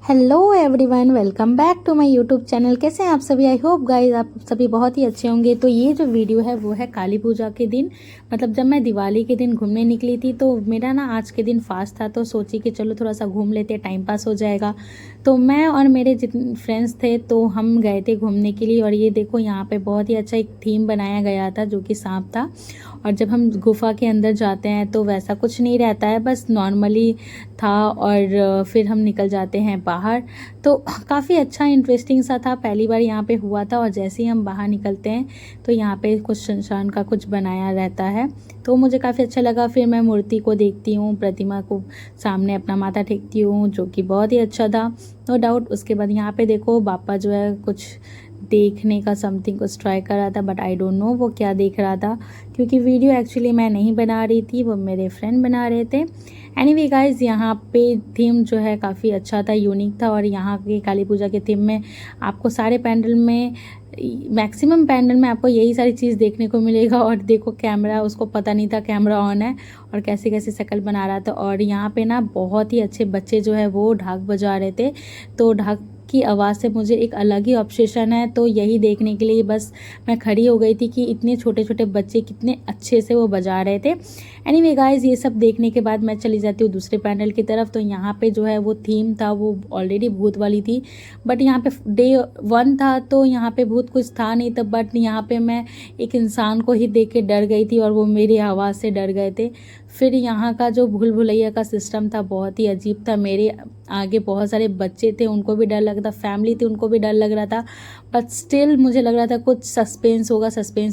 Hello everyone, welcome back to my YouTube channel. कैसे हैं आप सभी? आई होप गाइस आप सभी बहुत ही अच्छे होंगे। तो ये जो वीडियो है वो है काली पूजा के दिन, मतलब जब मैं दिवाली के दिन घूमने निकली थी। तो मेरा ना आज के दिन फास्ट था, तो सोची कि चलो थोड़ा सा घूम लेते, टाइम पास हो जाएगा। तो मैं और मेरे जितने फ्रेंड्स थे तो हम गए थे घूमने के लिए। और ये देखो यहाँ पे बहुत ही अच्छा एक थीम बनाया गया था जो कि सांप था। और जब हम गुफा के अंदर जाते हैं तो वैसा कुछ नहीं रहता है, बस नॉर्मली था। और फिर हम निकल जाते हैं बाहर। तो काफ़ी अच्छा इंटरेस्टिंग सा था, पहली बार यहाँ पे हुआ था। और जैसे ही हम बाहर निकलते हैं तो यहाँ पे कुछ शमशान का कुछ बनाया रहता है, तो मुझे काफ़ी अच्छा लगा। फिर मैं मूर्ति को देखती हूँ, प्रतिमा को सामने अपना माथा टेकती हूँ, जो कि बहुत ही अच्छा था, नो डाउट। उसके बाद यहाँ पे देखो बापा जो है कुछ देखने का समथिंग कुछ ट्राई कर रहा था, बट आई डोंट नो वो क्या देख रहा था, क्योंकि वीडियो एक्चुअली मैं नहीं बना रही थी, वो मेरे फ्रेंड बना रहे थे। एनीवे गाइज, यहाँ पे थीम जो है काफ़ी अच्छा था, यूनिक था। और यहाँ के काली पूजा के थीम में आपको सारे पैंडल में, मैक्सिमम पैंडल में आपको यही सारी चीज़ देखने को मिलेगा। और देखो कैमरा, उसको पता नहीं था कैमरा ऑन है और कैसे कैसे शक्ल बना रहा था। और यहाँ पे ना बहुत ही अच्छे बच्चे जो है वो ढाक बजा रहे थे, तो ढाक की आवाज़ से मुझे एक अलग ही ऑब्सेशन है। तो यही देखने के लिए बस मैं खड़ी हो गई थी कि इतने छोटे छोटे बच्चे कितने अच्छे से वो बजा रहे थे। एनीवे गाइस, ये सब देखने के बाद मैं चली जाती हूँ दूसरे पैनल की तरफ। तो यहाँ पे जो है वो थीम था वो ऑलरेडी भूत वाली थी, बट यहाँ पे डे 1 था तो यहाँ पे भूत कुछ था नहीं था। बट यहाँ पे मैं एक इंसान को ही देख के डर गई थी और वो मेरी आवाज़ से डर गए थे। फिर यहाँ का जो भूल भुलैया का सिस्टम था बहुत ही अजीब था। मेरे आगे बहुत सारे बच्चे थे, उनको भी डर लग रहा था, फैमिली थी उनको भी डर लग रहा था, बट स्टिल मुझे लग रहा था कुछ सस्पेंस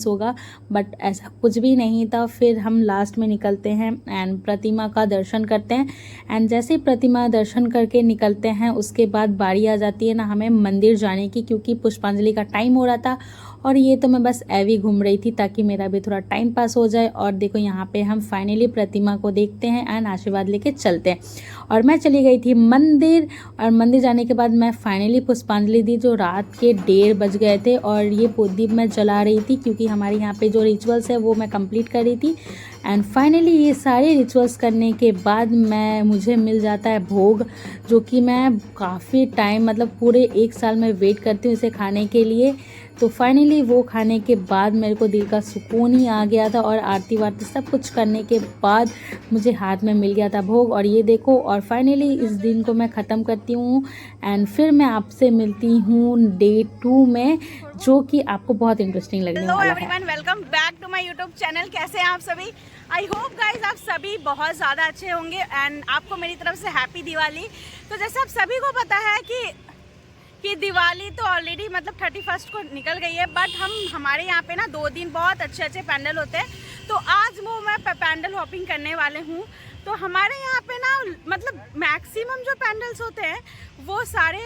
होगा, बट ऐसा कुछ भी नहीं था। फिर हम लास्ट में निकलते हैं एंड प्रतिमा का दर्शन करते हैं। एंड जैसे ही प्रतिमा दर्शन करके निकलते हैं उसके बाद बारी आ जाती है ना हमें मंदिर जाने की, क्योंकि पुष्पांजलि का टाइम हो रहा था। और ये तो मैं बस ऐवी घूम रही थी ताकि मेरा भी थोड़ा टाइम पास हो जाए। और देखो यहाँ पे हम फाइनली प्रतिमा को देखते हैं एंड आशीर्वाद लेके चलते हैं। और मैं चली गई थी मंदिर, और मंदिर जाने के बाद मैं फाइनली पुष्पांजलि दी, जो रात के 1:30 बज गए थे। और ये दीप मैं जला रही थी क्योंकि हमारे यहाँ पे जो रिचुअल्स है वो मैं कंप्लीट कर रही थी। एंड फाइनली ये सारे रिचुअल्स करने के बाद मुझे मिल जाता है भोग, जो कि मैं काफ़ी टाइम, मतलब पूरे 1 साल में वेट करती हूँ इसे खाने के लिए। तो फाइनली वो खाने के बाद मेरे को दिल का सुकून ही आ गया था। और आरती वारती सब कुछ करने के बाद मुझे हाथ में मिल गया था भोग। और ये देखो, और फाइनली इस दिन को मैं ख़त्म करती हूँ एंड फिर मैं आपसे मिलती हूँ डे 2 में, जो कि आपको बहुत इंटरेस्टिंग लगने वाला है। Hello everyone, welcome back to my YouTube channel. कैसे हैं आप सभी? आई होप गाइज आप सभी बहुत ज़्यादा अच्छे होंगे एंड आपको मेरी तरफ से हैप्पी दिवाली। तो जैसे आप सभी को पता है कि दिवाली तो ऑलरेडी मतलब 31 को निकल गई है, बट हमारे यहाँ पे ना 2 दिन बहुत अच्छे अच्छे पैंडल होते हैं। तो आज वो मैं पैंडल हॉपिंग करने वाले हूँ। तो हमारे यहाँ पे ना मतलब मैक्सिमम जो पैंडल्स होते हैं वो सारे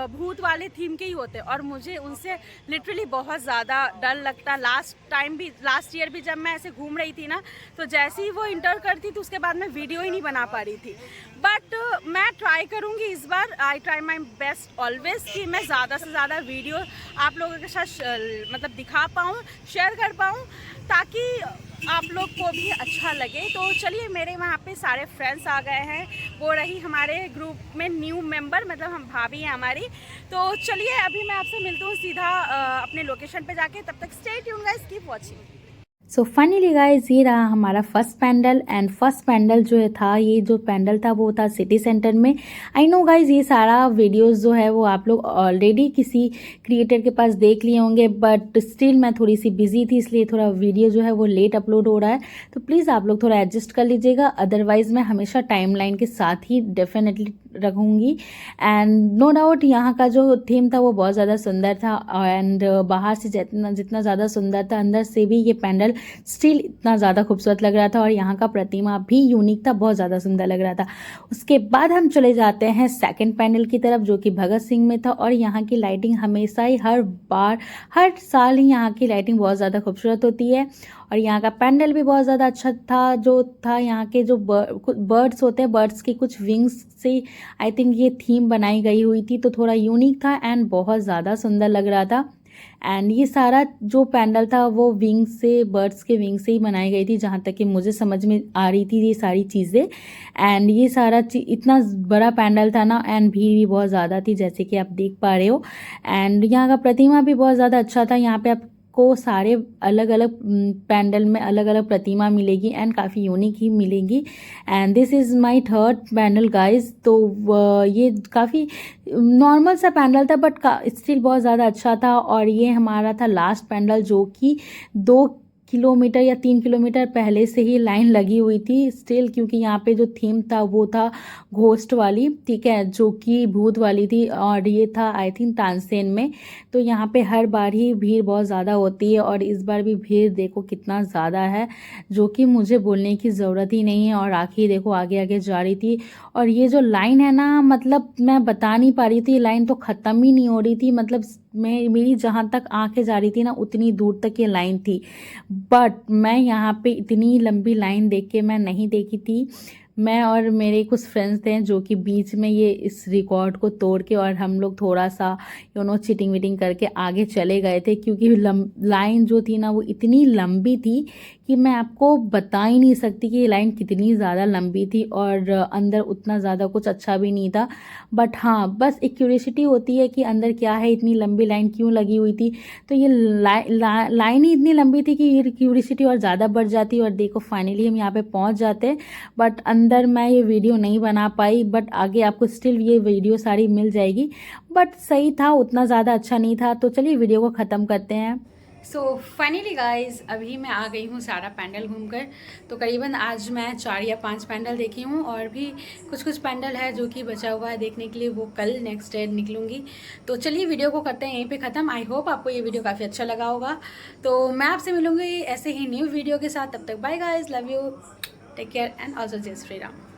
भूत वाले थीम के ही होते हैं, और मुझे उनसे लिटरली बहुत ज़्यादा डर लगता। लास्ट ईयर भी जब मैं ऐसे घूम रही थी ना, तो जैसे ही वो इंटर करती थी उसके बाद मैं वीडियो ही नहीं बना पा रही थी। बट मैं ट्राई करूँगी इस बार, I try my best always, कि मैं ज़्यादा से ज़्यादा वीडियो आप लोगों के साथ मतलब दिखा पाऊँ, शेयर कर पाऊँ, ताकि आप लोग को भी अच्छा लगे। तो चलिए, मेरे वहाँ पे सारे फ्रेंड्स आ गए हैं, वो रही हमारे ग्रुप में न्यू मेंबर, मतलब हम भाभी हैं हमारी। तो चलिए अभी मैं आपसे मिलती हूँ सीधा अपने लोकेशन पे जाके। तब तक stay tuned guys, keep watching. So finally guys, ये रहा हमारा first pandal. And first pandal जो था, ये जो पैंडल था वो था सिटी सेंटर में। आई नो गाइज, ये सारा वीडियोस जो है वो आप लोग ऑलरेडी किसी क्रिएटर के पास देख लिए होंगे, बट स्टिल मैं थोड़ी सी बिजी थी, इसलिए थोड़ा वीडियो जो है वो लेट अपलोड हो रहा है। तो प्लीज़ आप लोग थोड़ा एडजस्ट कर लीजिएगा, अदरवाइज मैं हमेशा टाइमलाइन के साथ ही डेफिनेटली रखूँगी। एंड नो डाउट यहाँ का जो थीम था वो बहुत ज़्यादा सुंदर था। एंड बाहर से जितना ज़्यादा सुंदर था, अंदर से भी ये पैंडल स्टिल इतना ज़्यादा खूबसूरत लग रहा था। और यहाँ का प्रतिमा भी यूनिक था, बहुत ज़्यादा सुंदर लग रहा था। उसके बाद हम चले जाते हैं सेकंड पैंडल की तरफ, जो कि भगत सिंह में था। और यहाँ की लाइटिंग हमेशा ही, हर साल ही यहाँ की लाइटिंग बहुत ज़्यादा खूबसूरत होती है। और यहाँ का पैंडल भी बहुत ज़्यादा अच्छा था। जो था यहाँ के जो बर्ड्स होते हैं, बर्ड्स की कुछ विंग्स से आई थिंक ये थीम बनाई गई हुई थी, तो थोड़ा यूनिक था एंड बहुत ज़्यादा सुंदर लग रहा था। एंड ये सारा जो पैंडल था वो विंग से, बर्ड्स के विंग से ही बनाई गई थी, जहाँ तक कि मुझे समझ में आ रही थी ये सारी चीज़ें। एंड ये सारा इतना बड़ा पैंडल था ना, एंड भीड़ भी बहुत ज़्यादा थी जैसे कि आप देख पा रहे हो। एंड यहाँ का प्रतिमा भी बहुत ज़्यादा अच्छा था। यहाँ पे आपको सारे अलग अलग पैंडल में अलग अलग प्रतिमा मिलेगी एंड काफ़ी यूनिक ही मिलेंगी। And this is my third pandal guys. तो ये काफ़ी नॉर्मल सा पैंडल था बट स्टिल बहुत ज़्यादा अच्छा था। और ये हमारा था लास्ट पैंडल, जो कि 2 किलोमीटर या 3 किलोमीटर पहले से ही लाइन लगी हुई थी स्टिल, क्योंकि यहाँ पे जो थीम था वो था घोस्ट वाली, ठीक है, जो कि भूत वाली थी। और ये था आई थिंक तानसेन में। तो यहाँ पे हर बार ही भीड़ बहुत ज़्यादा होती है और इस बार भी भीड़ देखो कितना ज़्यादा है, जो कि मुझे बोलने की ज़रूरत ही नहीं है। और राखी देखो आगे आगे जा रही थी। और ये जो लाइन है ना, मतलब मैं बता नहीं पा रही थी, लाइन तो ख़त्म ही नहीं हो रही थी। मतलब मेरी जहाँ तक आंखें जा रही थी ना, उतनी दूर तक ये लाइन थी। बट मैं यहाँ पे इतनी लंबी लाइन देख के मैं नहीं देखी थी। मैं और मेरे कुछ फ्रेंड्स थे जो कि बीच में ये इस रिकॉर्ड को तोड़ के, और हम लोग थोड़ा सा चीटिंग वीटिंग करके आगे चले गए थे, क्योंकि लाइन जो थी ना वो इतनी लंबी थी कि मैं आपको बता ही नहीं सकती कि ये लाइन कितनी ज़्यादा लंबी थी। और अंदर उतना ज़्यादा कुछ अच्छा भी नहीं था। बट हाँ, बस एक क्यूरियोसिटी होती है कि अंदर क्या है, इतनी लंबी लाइन क्यों लगी हुई थी। तो ये लाइन ही इतनी लंबी थी कि ये क्यूरियोसिटी और ज़्यादा बढ़ जाती। और देखो फाइनली हम यहाँ पे पहुँच जाते। बट अंदर मैं ये वीडियो नहीं बना पाई, बट आगे आपको स्टिल ये वीडियो सारी मिल जाएगी। बट सही था, उतना ज़्यादा अच्छा नहीं था। तो चलिए वीडियो को ख़त्म करते हैं। सो फाइनली गाइज, अभी मैं आ गई हूँ सारा पैंडल घूमकर। तो करीबन आज मैं 4 या 5 पैंडल देखी हूँ, और भी कुछ पैंडल है जो कि बचा हुआ है देखने के लिए, वो कल नेक्स्ट डे निकलूँगी। तो चलिए वीडियो को करते हैं यहीं पे ख़त्म। आई होप आपको ये वीडियो काफ़ी अच्छा लगा होगा। तो मैं आपसे मिलूँगी ऐसे ही न्यू वीडियो के साथ। तब तक bye guys, love you, take care and also Jai Shri Ram.